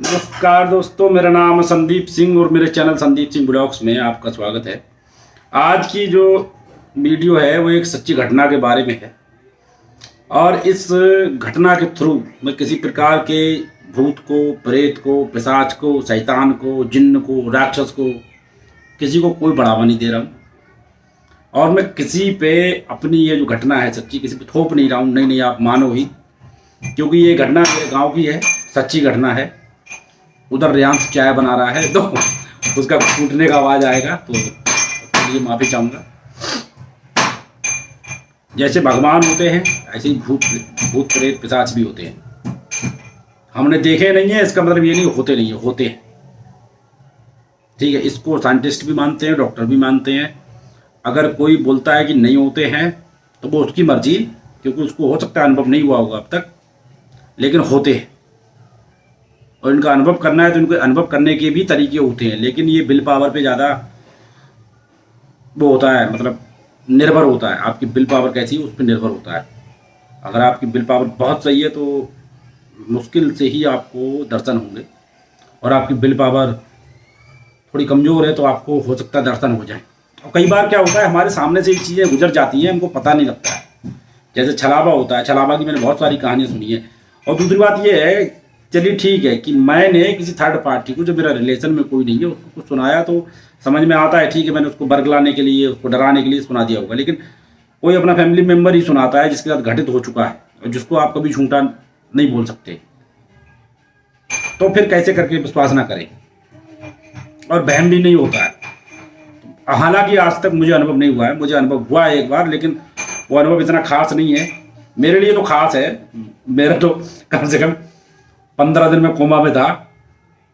नमस्कार दोस्तों, मेरा नाम है संदीप सिंह और मेरे चैनल संदीप सिंह ब्लॉग्स में आपका स्वागत है। आज की जो वीडियो है वो एक सच्ची घटना के बारे में है और इस घटना के थ्रू मैं किसी प्रकार के भूत को, प्रेत को, पिशाच को, शैतान को, जिन्न को, राक्षस को, किसी को कोई बढ़ावा नहीं दे रहा हूँ और मैं किसी पे अपनी ये जो घटना है सच्ची किसी पे थोप नहीं रहा हूँ। नहीं, आप मानो ही, क्योंकि ये घटना मेरे गाँव की है, सच्ची घटना है। उधर रियांश चाय बना रहा है तो उसका फूटने का आवाज़ आएगा, तो उसके लिए माफ़ी चाहूँगा। जैसे भगवान होते हैं ऐसे ही भूत प्रेत पिशाच भी होते हैं। हमने देखे नहीं है इसका मतलब ये नहीं होते नहीं है, होते हैं। ठीक है, इसको साइंटिस्ट भी मानते हैं, डॉक्टर भी मानते हैं। अगर कोई बोलता है कि नहीं होते हैं तो वो उसकी मर्जी, क्योंकि उसको हो सकता है अनुभव नहीं हुआ होगा अब तक, लेकिन होते हैं। और इनका अनुभव करना है तो इनको अनुभव करने के भी तरीके होते हैं, लेकिन ये विल पावर पे ज़्यादा वो होता है, मतलब निर्भर होता है। आपकी विल पावर कैसी है उस पर निर्भर होता है। अगर आपकी विल पावर बहुत सही है तो मुश्किल से ही आपको दर्शन होंगे, और आपकी विल पावर थोड़ी कमज़ोर है तो आपको हो सकता है दर्शन हो जाए। और कई बार क्या होता है, हमारे सामने से ये चीज़ें गुजर जाती हैं, हमको पता नहीं लगता है। जैसे छलावा होता है, छलावा की मैंने बहुत सारी कहानियाँ सुनी है। और दूसरी बात ये है, चलिए ठीक है कि मैंने किसी थर्ड पार्टी को, जो मेरा रिलेशन में कोई नहीं है, उसको कुछ सुनाया तो समझ में आता है, ठीक है, मैंने उसको बरगलाने के लिए, उसको डराने के लिए सुना दिया होगा। लेकिन कोई अपना फैमिली मेम्बर ही सुनाता है जिसके साथ घटित हो चुका है और जिसको आप कभी झूठा नहीं बोल सकते, तो फिर कैसे करके विश्वास ना करें, और बहम भी नहीं होता है। हालांकि आज तक मुझे अनुभव नहीं हुआ है, मुझे अनुभव हुआ है एक बार, लेकिन वो अनुभव इतना खास नहीं है मेरे लिए। तो खास है मेरा, तो कम से कम 15 दिन में कोमा में था।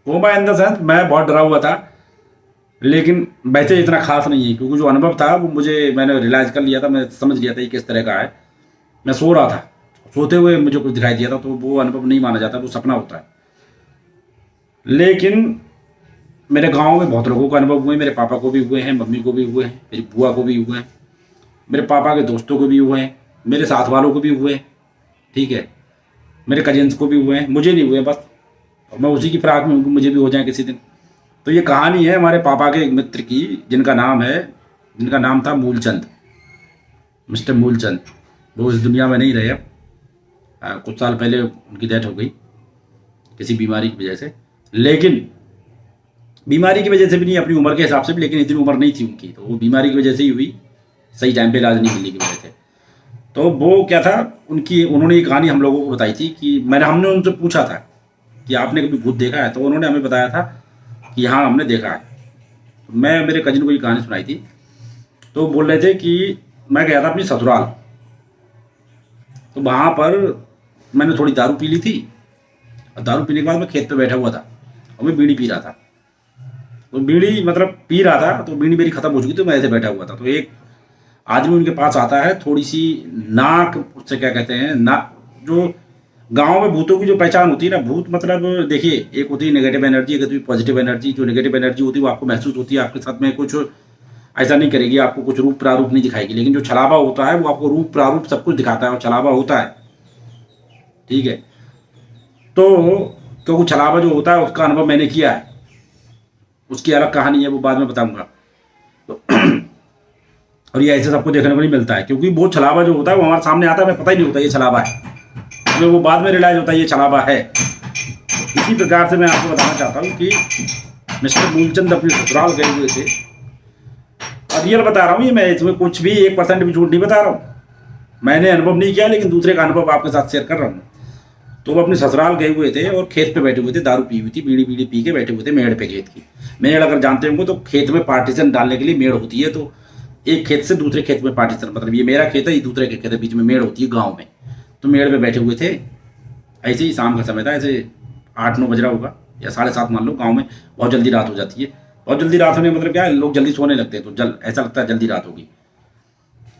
कोमा इन द सेंस मैं बहुत डरा हुआ था, लेकिन वैसे इतना खास नहीं है, क्योंकि जो अनुभव था वो मैंने रियलाइज कर लिया था, मैं समझ लिया था ये किस तरह का है। मैं सो रहा था, सोते हुए मुझे कुछ दिखाई दिया था, तो वो अनुभव नहीं माना जाता, वो सपना होता है। लेकिन मेरे गाँव में बहुत लोगों को अनुभव हुए, मेरे पापा को भी हुए हैं, मम्मी को भी हुए हैं, मेरी बुआ को भी हुए हैं, मेरे पापा के दोस्तों को भी हुए हैं, मेरे साथ वालों को भी हुए हैं, ठीक है, मेरे कजिन्स को भी हुए हैं, मुझे नहीं हुए बस। और मैं उसी की फिराक में हूँ कि मुझे भी हो जाए किसी दिन। तो ये कहानी है हमारे पापा के एक मित्र की, जिनका नाम था मूलचंद, मिस्टर मूलचंद। वो इस दुनिया में नहीं रहे अब, कुछ साल पहले उनकी डेथ हो गई किसी बीमारी की वजह से। लेकिन बीमारी की वजह से भी नहीं, अपनी उम्र के हिसाब से भी, लेकिन इतनी उम्र नहीं थी उनकी, तो वो बीमारी की वजह से ही हुई, सही टाइम पे इलाज नहीं मिलने की वजह से। तो वो क्या था, उन्होंने ये कहानी हम लोगों को बताई थी कि हमने उनसे पूछा था कि आपने कभी भूत देखा है, तो उन्होंने हमें बताया था कि हाँ हमने देखा है। तो मैं मेरे कजिन को ये कहानी सुनाई थी, तो बोल रहे थे कि मैं गया था अपनी ससुराल, तो वहाँ पर मैंने थोड़ी दारू पी ली थी, और दारू पीने के बाद मैं खेत पे बैठा हुआ था और मैं बीड़ी पी रहा था। तो बीड़ी मतलब पी रहा था, तो बीड़ी मेरी खत्म हो चुकी थी, मैं ऐसे बैठा हुआ था। तो एक आदमी उनके पास आता है, थोड़ी सी नाक, उससे क्या कहते हैं ना, जो गांव में भूतों की जो पहचान होती है ना, भूत मतलब देखिए, एक होती है नेगेटिव एनर्जी, एक होती है पॉजिटिव एनर्जी। जो नेगेटिव एनर्जी होती है वो आपको महसूस होती है, आपके साथ में कुछ ऐसा नहीं करेगी, आपको कुछ रूप प्रारूप नहीं दिखाएगी। लेकिन जो छलावा होता है वो आपको रूप प्रारूप सब कुछ दिखाता है, और छलावा होता है, ठीक है। तो क्योंकि छलावा जो होता है उसका अनुभव मैंने किया है, उसकी अलग कहानी है, वो बाद में बताऊंगा। तो और ये ऐसे सबको देखने को नहीं मिलता है, क्योंकि वो छलावा जो होता है वो हमारे सामने आता है, हमें पता ही नहीं होता ये छलावा है, हमें वो बाद में रियलाइज होता है ये छलावा है। इसी प्रकार से मैं आपको बताना चाहता हूँ कि मिस्टर मूलचंद अपने ससुराल गए हुए थे, और रियल बता रहा हूँ ये, मैं इसमें कुछ भी 1% भी झूठ नहीं बता रहा हूँ। मैंने अनुभव नहीं किया, लेकिन दूसरे का अनुभव आपके साथ शेयर कर रहा हूँ। तो वो अपने ससुराल गए हुए थे और खेत पे बैठे हुए थे, दारू पी हुई थी, बीड़ी पी के बैठे हुए थे मेड़ पे, खेत की मेड़ अगर जानते होंगे तो खेत में पार्टीशन डालने के लिए मेड़ होती है। तो एक खेत से दूसरे खेत में पार्टीशन, मतलब ये मेरा खेत है, ये दूसरे के खेत है, बीच में मेड़ होती है गाँव में। तो मेड़ पे बैठे हुए थे, ऐसे ही शाम का समय था, ऐसे 8-9 बज रहा होगा या 7:30 मान लो। गाँव में बहुत जल्दी रात हो जाती है, बहुत जल्दी रात होने मतलब क्या है, लोग जल्दी सोने लगते हैं, तो ऐसा लगता है जल्दी रात होगी।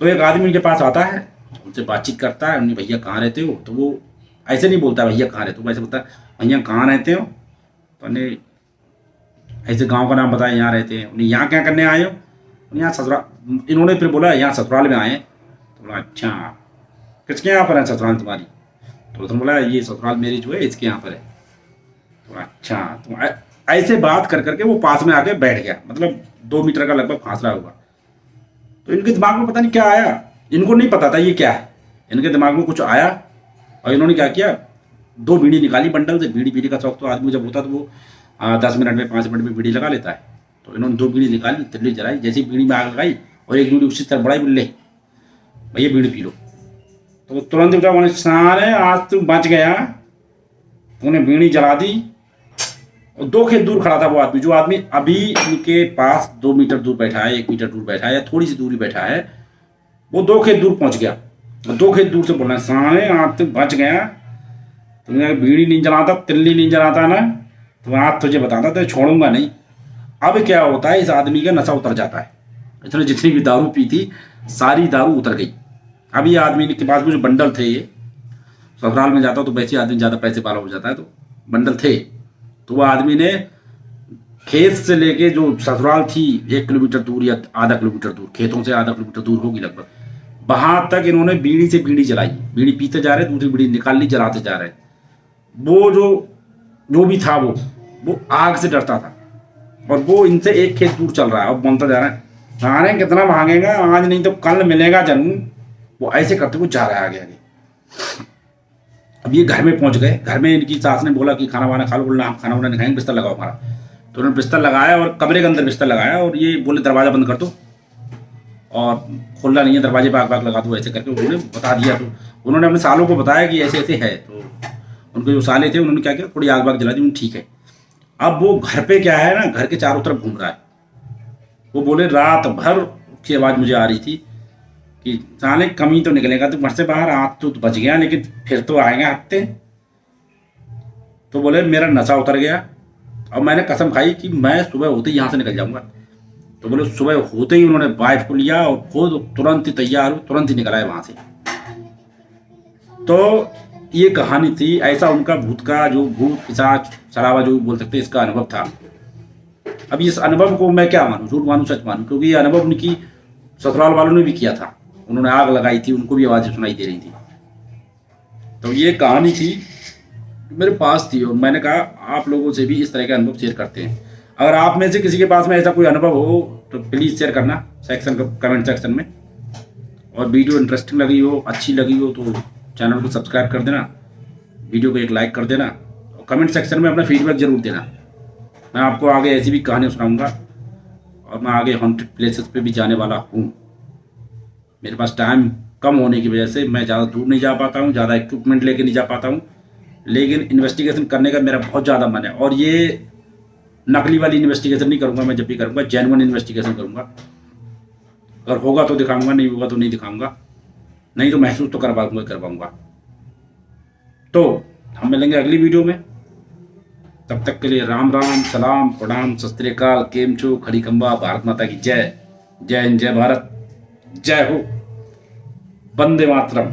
तो एक आदमी उनके पास आता है, उनसे बातचीत करता है, उन्हें भैया कहाँ रहते हो, तो वो ऐसे नहीं बोलता भैया कहाँ रहते हो, ऐसे बोलता है भैया कहाँ रहते हो, तो उन्हें ऐसे गांव का नाम बताया, यहाँ रहते हैं। उन्हें यहाँ क्या करने आए हो, यहाँ ससुराल, इन्होंने फिर बोला यहाँ ससुराल में आए हैं। तो बोला अच्छा, किसके यहाँ पर है ससुराल तुम्हारी, तो उसने बोला ये ससुराल मेरी जो है इसके यहाँ पर है। तो अच्छा, तो ऐसे बात कर करके वो पास में आके बैठ गया, मतलब 2 मीटर का लगभग फासला होगा। तो इनके दिमाग में पता नहीं क्या आया, इनको नहीं पता था ये क्या है, इनके दिमाग में कुछ आया और इन्होंने क्या किया, 2 बीड़ी निकाली बंडल से। बीड़ी पीने का शौक तो आदमी जब होता तो वो 10 मिनट में 5 मिनट में बीड़ी लगा लेता है। तो इन्होंने 2 बीड़ी निकाली, तिल्ली जलाई, जैसी बीड़ी में आग लगाई और एक बीड़ी उसी तरह बढ़ाई, बोले भैया बीड़ी पी लो। तो तुरंत उठा, बोले सारे आज तू बच गया, तूने बीड़ी जला दी। और 2 खेत दूर खड़ा था वो आदमी, जो आदमी अभी इनके पास 2 मीटर दूर बैठा है, 1 मीटर दूर बैठा है या थोड़ी सी दूरी बैठा है, वो 2 खेत दूर पहुंच गया। 2 खेत दूर से बोल रहे हैं, सारे आज तू बच गया, तुमने बीड़ी नहीं जलाता, तिल्ली नहीं जलाता ना, तो आज तुझे बताता तो छोड़ूंगा नहीं। अब क्या होता है, इस आदमी का नशा उतर जाता है, इसने जितनी भी दारू पी थी सारी दारू उतर गई। अब ये आदमी के पास कुछ बंडल थे, ये ससुराल में जाता तो वैसे आदमी ज़्यादा पैसे वाला हो जाता है, तो बंडल थे। तो वो आदमी ने खेत से लेके जो ससुराल थी 1 किलोमीटर दूर या आधा किलोमीटर दूर, खेतों से आधा किलोमीटर दूर होगी लगभग, वहां तक इन्होंने बीड़ी से बीड़ी जलाई, बीड़ी पीते जा रहे, दूसरी बीड़ी निकाल ली, जलाते जा रहे। वो जो भी था वो आग से डरता था और वो इनसे 1 खेत दूर चल रहा है और बोलता जा रहा है, सारे कितना भागेगा, आज नहीं तो कल मिलेगा जरूर। वो ऐसे करते हुए जा रहा है आगे आगे। अब ये घर में पहुंच गए, घर में इनकी सास ने बोला कि खाना वाना खा लो, बोलना हम खाना वाना नहीं खाएंगे, बिस्तर लगाओ हमारा। तो उन्होंने बिस्तर लगाया और कमरे के अंदर बिस्तर लगाया और ये बोले दरवाजा बंद कर दो और खुला नहीं है, दरवाजे पर आग बाग लगा दो, ऐसे करके उन्होंने बता दिया। तो उन्होंने अपने सालों को बताया कि ऐसे ऐसे है। तो उनके जो साले थे उन्होंने क्या किया, थोड़ी आग बाग जला दी, ठीक है। अब वो घर पे क्या है ना, घर के चारों तरफ घूम रहा है। वो बोले रात भर की आवाज़ मुझे आ रही थी कि साले कमी तो निकलेगा तो घर से बाहर, आज तो बच गया लेकिन फिर तो आएंगे हफ्ते। तो बोले मेरा नशा उतर गया और मैंने कसम खाई कि मैं सुबह होते ही यहाँ से निकल जाऊंगा। तो बोले सुबह होते ही उन्होंने वाइफ को लिया और खुद तुरंत ही तैयार हो, तुरंत ही निकल आए वहां से। तो ये कहानी थी, ऐसा उनका भूत का जो भूत पिशाच सरावा जो भी बोल सकते इसका अनुभव था। अब इस अनुभव को मैं क्या मानूं, झूठ मानूं सच मानूं, क्योंकि ये अनुभव उनकी ससुराल वालों ने भी किया था, उन्होंने आग लगाई थी, उनको भी आवाज़ें सुनाई दे रही थी। तो ये कहानी थी मेरे पास थी और मैंने कहा आप लोगों से भी इस तरह के अनुभव शेयर करते हैं। अगर आप में से किसी के पास में ऐसा कोई अनुभव हो तो प्लीज़ शेयर करना कमेंट सेक्शन में। और वीडियो इंटरेस्टिंग लगी हो, अच्छी लगी हो तो चैनल को सब्सक्राइब कर देना, वीडियो को एक लाइक कर देना और कमेंट सेक्शन में अपना फीडबैक जरूर देना। मैं आपको आगे ऐसी भी कहानियाँ सुनाऊंगा और मैं आगे हॉन्टेड प्लेसेस पे भी जाने वाला हूँ। मेरे पास टाइम कम होने की वजह से मैं ज़्यादा दूर नहीं जा पाता हूँ, ज़्यादा इक्विपमेंट लेके नहीं जा पाता हूँ, लेकिन इन्वेस्टिगेशन करने का मेरा बहुत ज़्यादा मन है। और ये नकली वाली इन्वेस्टिगेशन नहीं करूँगा, मैं जब भी करूँगा जेन्युइन इन्वेस्टिगेशन करूँगा। अगर होगा तो दिखाऊँगा, नहीं होगा तो नहीं दिखाऊँगा, नहीं तो महसूस तो करवाऊँगा। तो हम मिलेंगे अगली वीडियो में, तब तक के लिए राम राम, सलाम, प्रणाम, सत श्री अकाल, केम छो, खड़ी खंबा, भारत माता की जय। जय हिंद, जय भारत, जय हो, वंदे मातरम।